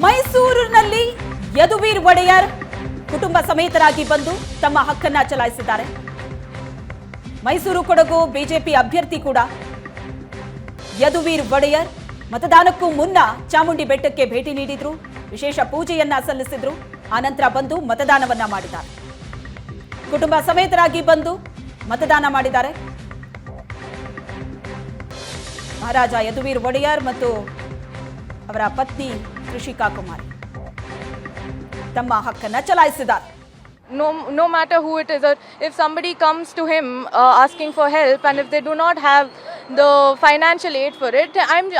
ಮೈಸೂರಿನಲ್ಲಿ ಯದುವೀರ್ ಒಡೆಯರ್ ಕುಟುಂಬ ಸಮೇತರಾಗಿ ಬಂದು ತಮ್ಮ ಹಕ್ಕನ್ನ ಚಲಾಯಿಸಿದ್ದಾರೆ. ಮೈಸೂರು ಕೊಡಗು ಬಿಜೆಪಿ ಅಭ್ಯರ್ಥಿ ಕೂಡ ಯದುವೀರ್ ಒಡೆಯರ್ ಮತದಾನಕ್ಕೂ ಮುನ್ನ ಚಾಮುಂಡಿ ಬೆಟ್ಟಕ್ಕೆ ಭೇಟಿ ನೀಡಿದ್ರು, ವಿಶೇಷ ಪೂಜೆಯನ್ನ ಸಲ್ಲಿಸಿದ್ರು. ಆನಂತರ ಬಂದು ಮತದಾನವನ್ನ ಮಾಡಿದ್ದಾರೆ. ಕುಟುಂಬ ಸಮೇತರಾಗಿ ಬಂದು ಮತದಾನ ಮಾಡಿದ್ದಾರೆ. ಮಹಾರಾಜ ಯದುವೀರ್ ಒಡೆಯರ್ ಮತ್ತು ಅವರ ಪತ್ನಿ ತ್ರಿಷಿಕಾ ಕುಮಾರಿ ತಮ್ಮ ಹಕ್ಕನ್ನ ಚಲಾಯಿಸಿದ್ದಾರೆ. No matter who it is, or if somebody comes to him asking for help, and if they do not have the financial aid for it,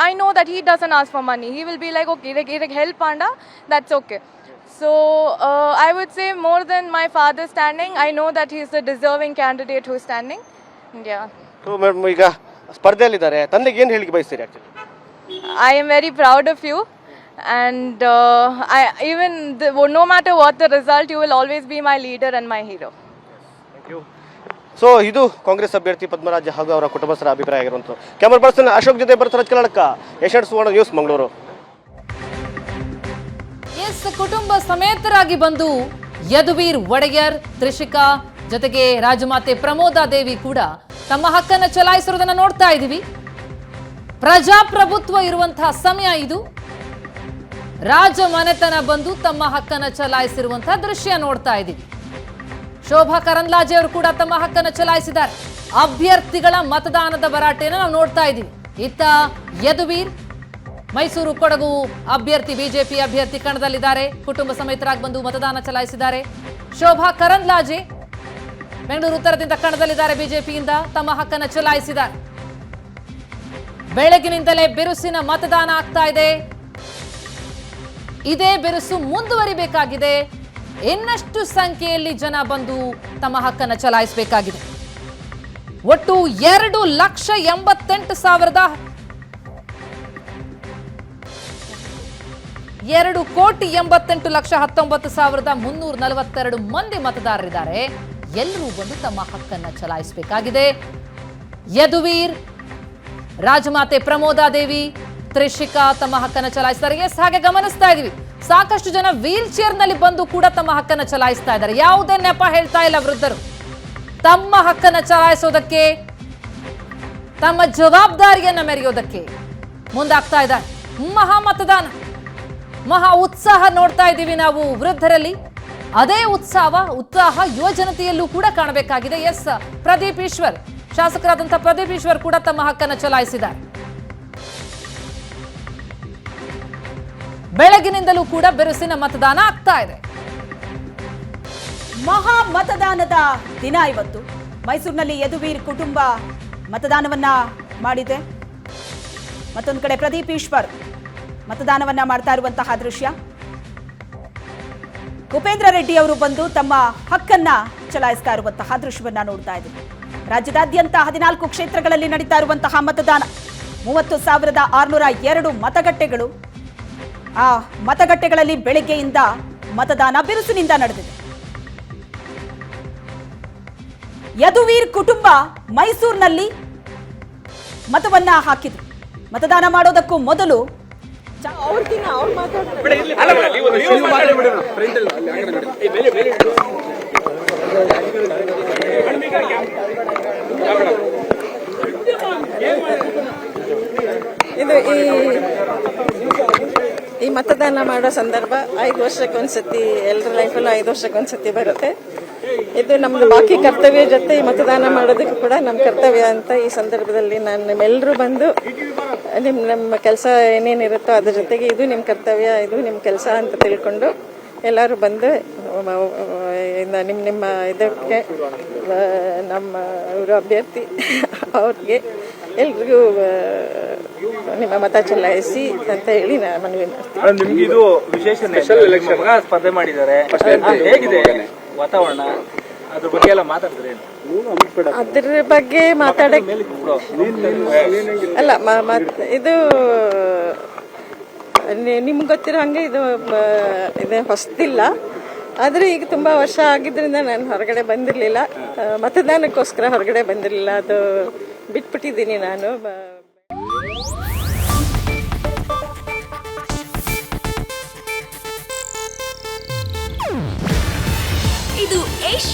I know that he doesn't ask for money. He will be like, okay, like help Panda, that's okay. So I would say more than my father standing, I know that he is the deserving candidate who is standing. Yeah. So madam, ಈಗ ಸ್ಪರ್ಧೆಯಲ್ಲಿದ್ದಾರೆ, ತಂದೆಗೆ ಏನು ಹೇಳಿಕೆ ಬಯಸ್ತೀರಿ? Actually I am very proud of you. And no matter what the result, you will always be my leader and my hero. Thank you. So ಇದು ಕಾಂಗ್ರೆಸ್ ಅಭ್ಯರ್ಥಿ ಪದ್ಮರಾಜ್ ಹಾಗೂ ಅವರ ಕುಟುಂಬಸ್ಥರ ಅಭಿಪ್ರಾಯ ಆಗಿರುವಂಥದ್ದು. ಕ್ಯಾಮರಾ ಪರ್ಸನ್ ಅಶೋಕ್ ಜೊತೆ ಬರ್ತರಾಜ್ ಕನ್ನಡಕ, ಏಷ್ಯಾನೆಟ್ ಸುವರ್ಣ ನ್ಯೂಸ್, ಮಂಗಳೂರು. ಕುಟುಂಬ ಸಮೇತರಾಗಿ ಬಂದು ಯದುವೀರ್ ಒಡೆಯರ್, ತ್ರಿಷಿಕಾ ಜೊತೆಗೆ ರಾಜಮಾತೆ ಪ್ರಮೋದಾ ದೇವಿ ಕೂಡ ತಮ್ಮ ಹಕ್ಕನ್ನು ಚಲಾಯಿಸಿರುವುದನ್ನು ನೋಡ್ತಾ ಇದ್ದೀವಿ. ಪ್ರಜಾಪ್ರಭುತ್ವ ಇರುವಂತಹ ಸಮಯ ಇದು. ರಾಜ ಮನೆತನ ಬಂದು ತಮ್ಮ ಹಕ್ಕನ್ನು ಚಲಾಯಿಸಿರುವಂತಹ ದೃಶ್ಯ ನೋಡ್ತಾ ಇದ್ದೀವಿ. ಶೋಭಾ ಕರಂದ್ಲಾಜೆ ಅವರು ಕೂಡ ತಮ್ಮ ಹಕ್ಕನ್ನು ಚಲಾಯಿಸಿದ್ದಾರೆ. ಅಭ್ಯರ್ಥಿಗಳ ಮತದಾನದ ಭರಾಟೆಯನ್ನು ನಾವು ನೋಡ್ತಾ ಇದ್ದೀವಿ. ಇತ್ತ ಯದುವೀರ್ ಮೈಸೂರು ಕೊಡಗು ಅಭ್ಯರ್ಥಿ ಬಿಜೆಪಿ ಅಭ್ಯರ್ಥಿ ಕಣದಲ್ಲಿದ್ದಾರೆ. ಕುಟುಂಬ ಸಮೇತರಾಗಿ ಬಂದು ಮತದಾನ ಚಲಾಯಿಸಿದ್ದಾರೆ. ಶೋಭಾ ಕರಂದ್ಲಾಜೆ ಬೆಂಗಳೂರು ಉತ್ತರದಿಂದ ಕಣದಲ್ಲಿದ್ದಾರೆ. ಬಿಜೆಪಿಯಿಂದ ತಮ್ಮ ಹಕ್ಕನ್ನು ಚಲಾಯಿಸಿದ್ದಾರೆ. ಬೆಳಗಿನಿಂದಲೇ ಬಿರುಸಿನ ಮತದಾನ ಆಗ್ತಾ ಇದೆ. ಇದೇ ಬಿರುಸು ಮುಂದುವರಿಬೇಕಾಗಿದೆ. ಇನ್ನಷ್ಟು ಸಂಖ್ಯೆಯಲ್ಲಿ ಜನ ಬಂದು ತಮ್ಮ ಹಕ್ಕನ್ನು ಚಲಾಯಿಸಬೇಕಾಗಿದೆ. ಒಟ್ಟು 2,88,19,342 ಮಂದಿ ಮತದಾರರಿದ್ದಾರೆ. ಎಲ್ಲರೂ ಬಂದು ತಮ್ಮ ಹಕ್ಕನ್ನು ಚಲಾಯಿಸಬೇಕಾಗಿದೆ. ಯದುವೀರ್, ರಾಜಮಾತೆ ಪ್ರಮೋದಾ ದೇವಿ, ತ್ರಿಷಿಕಾ ತಮ್ಮ ಹಕ್ಕನ್ನು ಚಲಾಯಿಸ್ತಾರೆ. ಹಾಗೆ ಗಮನಿಸ್ತಾ ಇದೀವಿ, ಸಾಕಷ್ಟು ಜನ ವೀಲ್ ಚೇರ್ ನಲ್ಲಿ ಬಂದು ಕೂಡ ತಮ್ಮ ಹಕ್ಕನ್ನು ಚಲಾಯಿಸ್ತಾ ಇದ್ದಾರೆ. ಯಾವುದೇ ನೆಪ ಹೇಳ್ತಾ ಇಲ್ಲ. ವೃದ್ಧರು ತಮ್ಮ ಹಕ್ಕನ್ನು ಚಲಾಯಿಸೋದಕ್ಕೆ, ತಮ್ಮ ಜವಾಬ್ದಾರಿಯನ್ನ ಮೆರೆಯೋದಕ್ಕೆ ಮುಂದಾಗ್ತಾ ಇದ್ದಾರೆ. ಮಹಾ ಮತದಾನ, ಮಹಾ ಉತ್ಸಾಹ ನೋಡ್ತಾ ಇದ್ದೀವಿ ನಾವು ವೃದ್ಧರಲ್ಲಿ. ಅದೇ ಉತ್ಸಾಹ ಯುವ ಜನತೆಯಲ್ಲೂ ಕೂಡ ಕಾಣಬೇಕಾಗಿದೆ. ಎಸ್, ಪ್ರದೀಪ್ ಈಶ್ವರ್, ಶಾಸಕರಾದಂತಹ ಪ್ರದೀಪ್ ಈಶ್ವರ್ ಕೂಡ ತಮ್ಮ ಹಕ್ಕನ್ನು ಚಲಾಯಿಸಿದ್ದಾರೆ. ಬೆಳಗಿನಿಂದಲೂ ಕೂಡ ಬಿರುಸಿನ ಮತದಾನ ಆಗ್ತಾ ಇದೆ. ಮಹಾ ಮತದಾನದ ದಿನ ಇವತ್ತು. ಮೈಸೂರಿನಲ್ಲಿ ಯದುವೀರ್ ಕುಟುಂಬ ಮತದಾನವನ್ನ ಮಾಡಿದೆ. ಮತ್ತೊಂದು ಕಡೆ ಪ್ರದೀಪ್ ಈಶ್ವರ್ ಮತದಾನವನ್ನ ಮಾಡ್ತಾ ಇರುವಂತಹ ದೃಶ್ಯ. ಕುಪೇಂದ್ರ ರೆಡ್ಡಿ ಅವರು ಬಂದು ತಮ್ಮ ಹಕ್ಕನ್ನ ಚಲಾಯಿಸ್ತಾ ಇರುವಂತಹ ದೃಶ್ಯವನ್ನ ನೋಡ್ತಾ ಇದ್ದೀವಿ. ರಾಜ್ಯದಾದ್ಯಂತ 14 ಕ್ಷೇತ್ರಗಳಲ್ಲಿ ನಡೀತಾ ಇರುವಂತಹ ಮತದಾನ. 30,602 ಮತಗಟ್ಟೆಗಳು. ಆ ಮತಗಟ್ಟೆಗಳಲ್ಲಿ ಬೆಳಗ್ಗೆಯಿಂದ ಮತದಾನ ಬಿರುಸಿನಿಂದ ನಡೆದಿದೆ. ಯದುವೀರ್ ಕುಟುಂಬ ಮೈಸೂರಿನಲ್ಲಿ ಮತವನ್ನ ಹಾಕಿದ್ರು. ಮತದಾನ ಮಾಡೋದಕ್ಕೂ ಮೊದಲು ಈ ಮತದಾನ ಮಾಡೋ ಸಂದರ್ಭ 5 ವರ್ಷಕ್ಕೊಂದ್ಸತಿ, ಎಲ್ಲರ ಲೈಫಲ್ಲೂ 5 ವರ್ಷಕ್ಕೊಂದ್ಸತಿ ಬರುತ್ತೆ. ಇದು ನಮ್ದು ಬಾಕಿ ಕರ್ತವ್ಯ ಜೊತೆ ಈ ಮತದಾನ ಮಾಡೋದಕ್ಕೂ ಕೂಡ ನಮ್ಮ ಕರ್ತವ್ಯ ಅಂತ ಈ ಸಂದರ್ಭದಲ್ಲಿ ನಾನು ನಿಮ್ಮೆಲ್ಲರೂ ಬಂದು ನಮ್ಮ ಕೆಲಸ ಏನೇನಿರುತ್ತೋ ಅದ್ರ ಜೊತೆಗೆ ಇದು ನಿಮ್ಮ ಕರ್ತವ್ಯ, ಇದು ನಿಮ್ಮ ಕೆಲಸ ಅಂತ ತಿಳ್ಕೊಂಡು ಎಲ್ಲರೂ ಬಂದು ನಿಮ್ಮ ಇದಕ್ಕೆ ನಮ್ಮ ಇವರು ಅಭ್ಯರ್ಥಿ ಅವ್ರಿಗೆ ಎಲ್ರಿಗೂ ನಿಮ್ಮ ಮತ ಚಲಾಯಿಸಿ ಅಂತ ಹೇಳಿ ನಾನು ಮನವಿ ಮಾಡ್ತೀನಿ. ನಿಮ್ಗೆ ಇದು ವಿಶೇಷ ಸ್ಪೆಷಲ್ ಎಲೆಕ್ಷನ್ ಸ್ಪರ್ಧೆ ಮಾಡಿದ್ದಾರೆ, ಹೇಗಿದೆ ವಾತಾವರಣ? ಅದ್ರ ಬಗ್ಗೆ ಎಲ್ಲ ಮಾತಾಡಿದ್ರೆ ಅದ್ರ ಬಗ್ಗೆ ಮಾತಾಡಕ್ ಅಲ್ಲ, ಇದು ನಿಮ್ಗೆ ಗೊತ್ತಿರೋ ಹಂಗೆ ಇದು ಹೊಸದಿಲ್ಲ. ಆದರೆ ಈಗ ತುಂಬ ವರ್ಷ ಆಗಿದ್ದರಿಂದ ನಾನು ಹೊರಗಡೆ ಬಂದಿರಲಿಲ್ಲ, ಮತದಾನಕ್ಕೋಸ್ಕರ ಹೊರಗಡೆ ಬಂದಿರಲಿಲ್ಲ. ಅದು ಬಿಟ್ಬಿಟ್ಟಿದ್ದೀನಿ ನಾನು.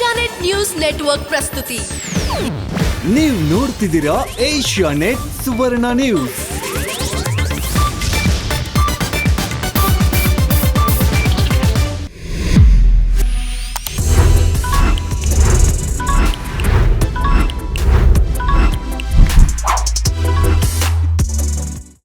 ಏಷ್ಯಾನೆಟ್ ನ್ಯೂಸ್ ನೆಟ್ವರ್ಕ್ ಪ್ರಸ್ತುತಿ. ನೀವು ನೋಡ್ತಿದ್ದೀರಾ ಏಷ್ಯಾನೆಟ್ ಸುವರ್ಣ ನ್ಯೂಸ್.